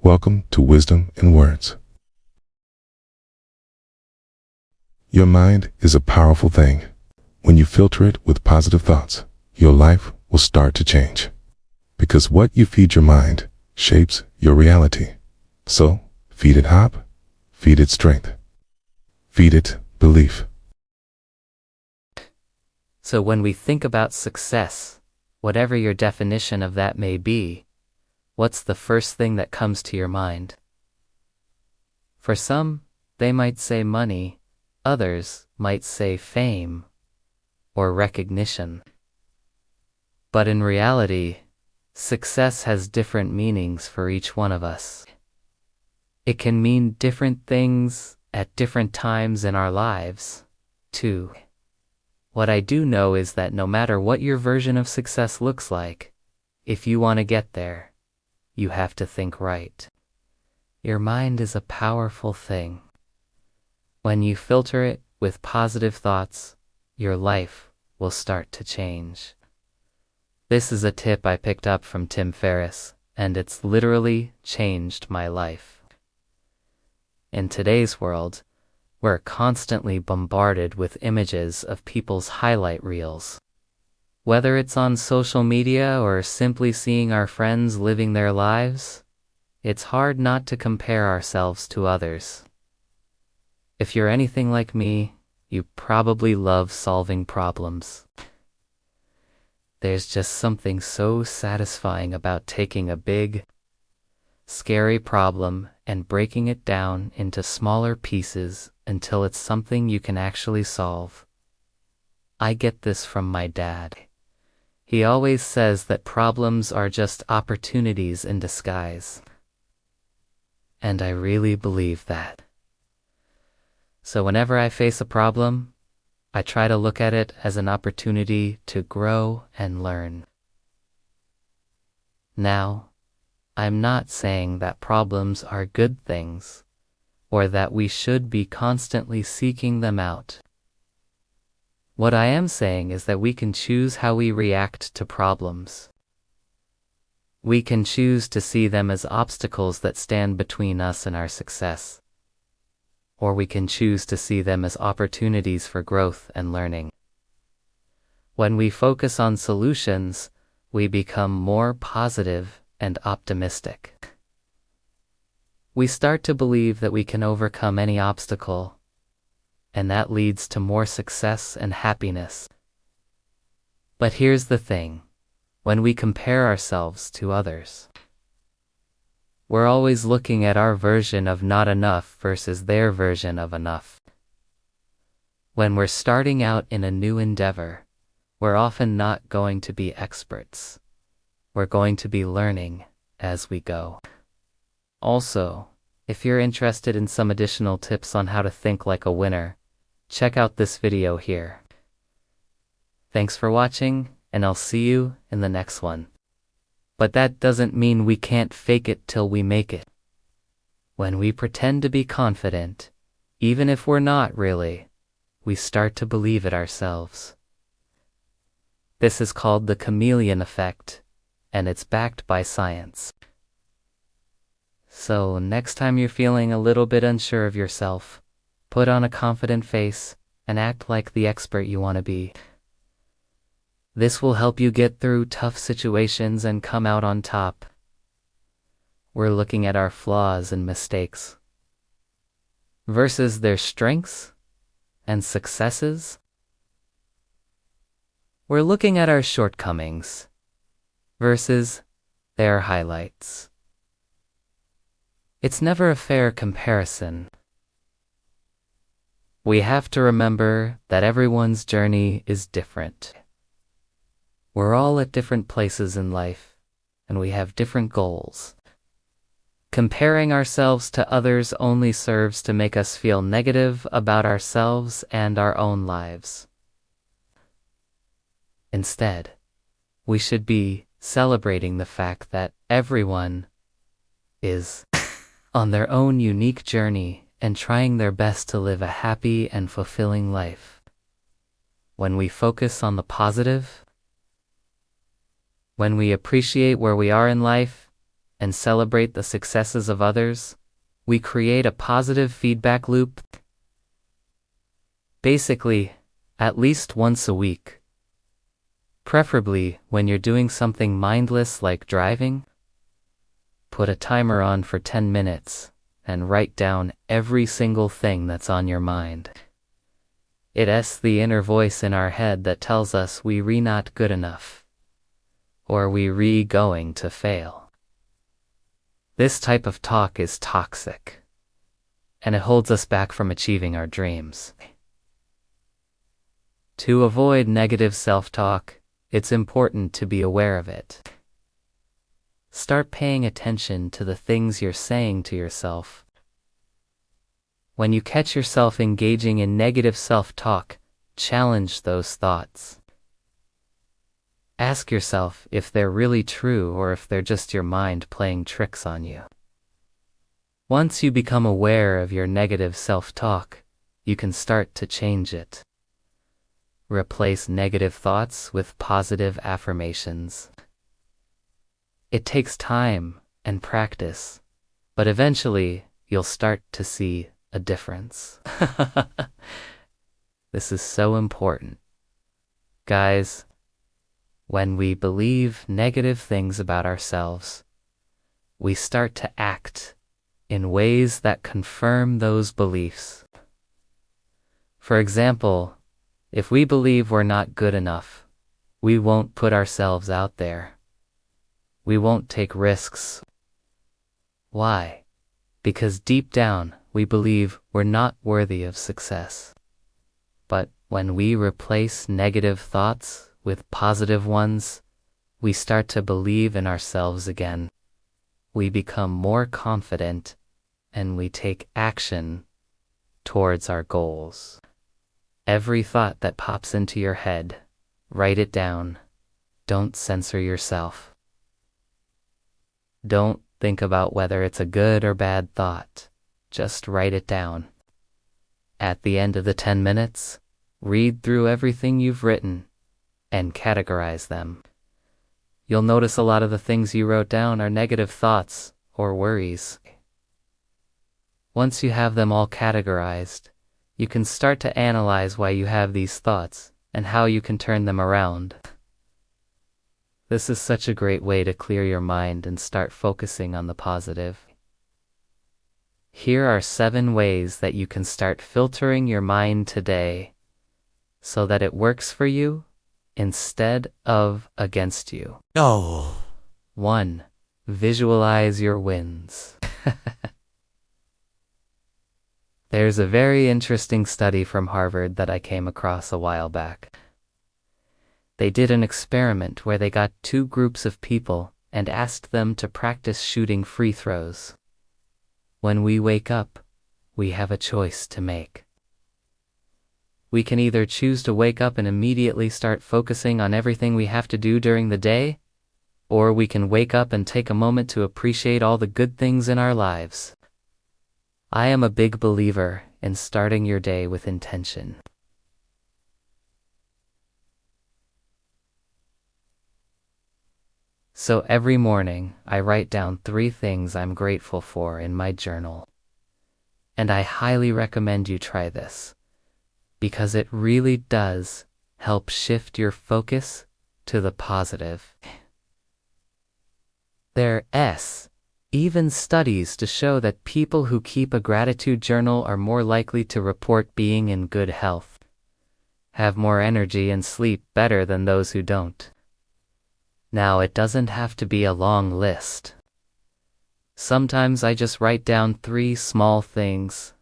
Welcome to Wisdom in Words. Your mind is a powerful thing. When you filter it with positive thoughts, your life will start to change. Because what you feed your mind shapes your reality. So, feed it hope, feed it strength, feed it belief. So when we think about success, whatever your definition of that may be, what's the first thing that comes to your mind? For some, they might say money, others might say fame or recognition. But in reality, success has different meanings for each one of us. It can mean different things at different times in our lives, too. What I do know is that no matter what your version of success looks like, if you want to get there, you have to think right. Your mind is a powerful thing. When you filter it with positive thoughts, your life will start to change. This is a tip I picked up from Tim Ferriss, and it's literally changed my life. In today's world, we're constantly bombarded with images of people's highlight reels. Whether it's on social media or simply seeing our friends living their lives, it's hard not to compare ourselves to others. If you're anything like me, you probably love solving problems. There's just something so satisfying about taking a big, scary problem and breaking it down into smaller pieces until it's something you can actually solve. I get this from my dad. He always says that problems are just opportunities in disguise. And I really believe that. So whenever I face a problem, I try to look at it as an opportunity to grow and learn. Now, I'm not saying that problems are good things, or that we should be constantly seeking them out. What I am saying is that we can choose how we react to problems. We can choose to see them as obstacles that stand between us and our success, or we can choose to see them as opportunities for growth and learning. When we focus on solutions, we become more positive and optimistic. We start to believe that we can overcome any obstacle, and that leads to more success and happiness. But here's the thing, when we compare ourselves to others, we're always looking at our version of not enough versus their version of enough. When we're starting out in a new endeavor, we're often not going to be experts. We're going to be learning as we go. Also, if you're interested in some additional tips on how to think like a winner, check out this video here. Thanks for watching, and I'll see you in the next one. But that doesn't mean we can't fake it till we make it. When we pretend to be confident, even if we're not really, we start to believe it ourselves. This is called the chameleon effect, and it's backed by science. So next time you're feeling a little bit unsure of yourself, put on a confident face and act like the expert you want to be. This will help you get through tough situations and come out on top. We're looking at our flaws and mistakes versus their strengths and successes. We're looking at our shortcomings versus their highlights. It's never a fair comparison. We have to remember that everyone's journey is different. We're all at different places in life, and we have different goals. Comparing ourselves to others only serves to make us feel negative about ourselves and our own lives. Instead, we should be celebrating the fact that everyone is on their own unique journey and trying their best to live a happy and fulfilling life. When we focus on the positive, when we appreciate where we are in life, and celebrate the successes of others, we create a positive feedback loop. Basically, at least once a week. Preferably when you're doing something mindless like driving. Put a timer on for 10 minutes and write down every single thing that's on your mind. It's the inner voice in our head that tells us we re not good enough, or we re going to fail. This type of talk is toxic, and it holds us back from achieving our dreams. To avoid negative self-talk, it's important to be aware of it. Start paying attention to the things you're saying to yourself. When you catch yourself engaging in negative self-talk, challenge those thoughts. Ask yourself if they're really true or if they're just your mind playing tricks on you. Once you become aware of your negative self-talk, you can start to change it. Replace negative thoughts with positive affirmations. It takes time and practice, but eventually you'll start to see a difference. This is so important. Guys, when we believe negative things about ourselves, we start to act in ways that confirm those beliefs. For example, if we believe we're not good enough, we won't put ourselves out there. We won't take risks. Why? Because deep down, we believe we're not worthy of success. But when we replace negative thoughts with positive ones, we start to believe in ourselves again. We become more confident, and we take action towards our goals. Every thought that pops into your head, write it down. Don't censor yourself. Don't think about whether it's a good or bad thought. Just write it down. At the end of the 10 minutes, read through everything you've written and categorize them. You'll notice a lot of the things you wrote down are negative thoughts or worries. Once you have them all categorized, you can start to analyze why you have these thoughts and how you can turn them around. This is such a great way to clear your mind and start focusing on the positive. Here are 7 ways that you can start filtering your mind today so that it works for you instead of against you. No. 1. Visualize your wins. There's a very interesting study from Harvard that I came across a while back. They did an experiment where they got 2 groups of people and asked them to practice shooting free throws. When we wake up, we have a choice to make. We can either choose to wake up and immediately start focusing on everything we have to do during the day, or we can wake up and take a moment to appreciate all the good things in our lives. I am a big believer in starting your day with intention. So every morning, I write down 3 things I'm grateful for in my journal. And I highly recommend you try this, because it really does help shift your focus to the positive. There's even studies to show that people who keep a gratitude journal are more likely to report being in good health, have more energy and sleep better than those who don't. Now, it doesn't have to be a long list. Sometimes I just write down 3 small things,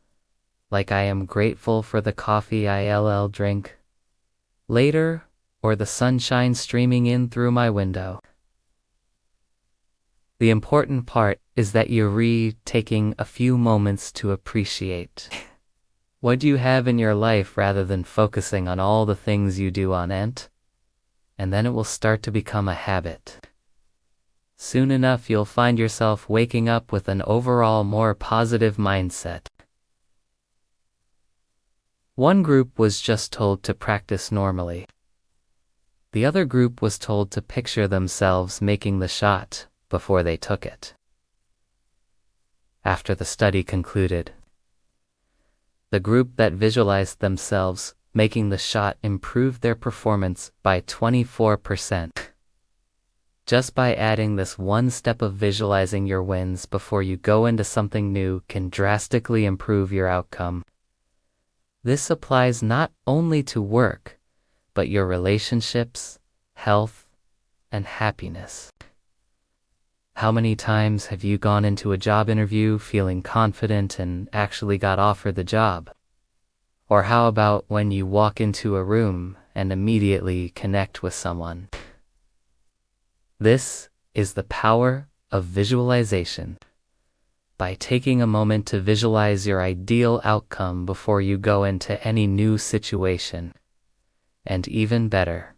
like I am grateful for the coffee I'll drink later, or the sunshine streaming in through my window. The important part is that you're taking a few moments to appreciate what you have in your life rather than focusing on all the things you do on end. And then it will start to become a habit. Soon enough, you'll find yourself waking up with an overall more positive mindset. One group was just told to practice normally. The other group was told to picture themselves making the shot before they took it. after the study concluded. The group that visualized themselves making the shot improved their performance by 24%. Just by adding this one step of visualizing your wins before you go into something new can drastically improve your outcome. This applies not only to work, but your relationships, health, and happiness. How many times have you gone into a job interview feeling confident and actually got offered the job? Or how about when you walk into a room and immediately connect with someone? This is the power of visualization. By taking a moment to visualize your ideal outcome before you go into any new situation, and even better,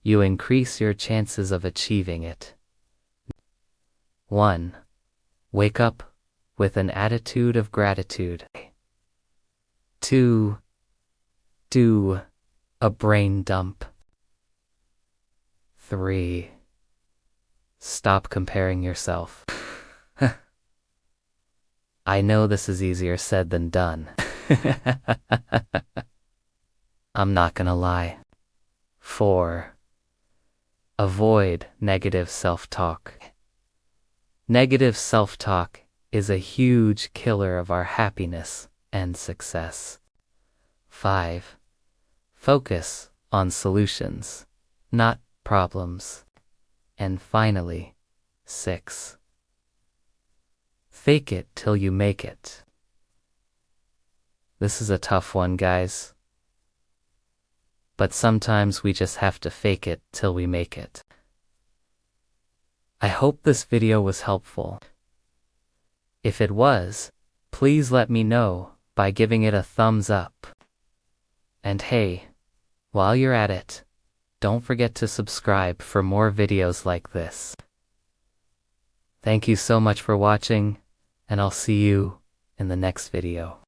you increase your chances of achieving it. 1. Wake up with an attitude of gratitude. 2. Do a brain dump. 3. Stop comparing yourself. I know this is easier said than done. I'm not gonna lie. 4. Avoid negative self-talk. Negative self-talk is a huge killer of our happiness and success. 5. Focus on solutions, not problems. And finally, 6. Fake it till you make it. This is a tough one, guys. But sometimes we just have to fake it till we make it. I hope this video was helpful. If it was, please let me know by giving it a thumbs up. And hey, while you're at it, don't forget to subscribe for more videos like this. Thank you so much for watching, and I'll see you in the next video.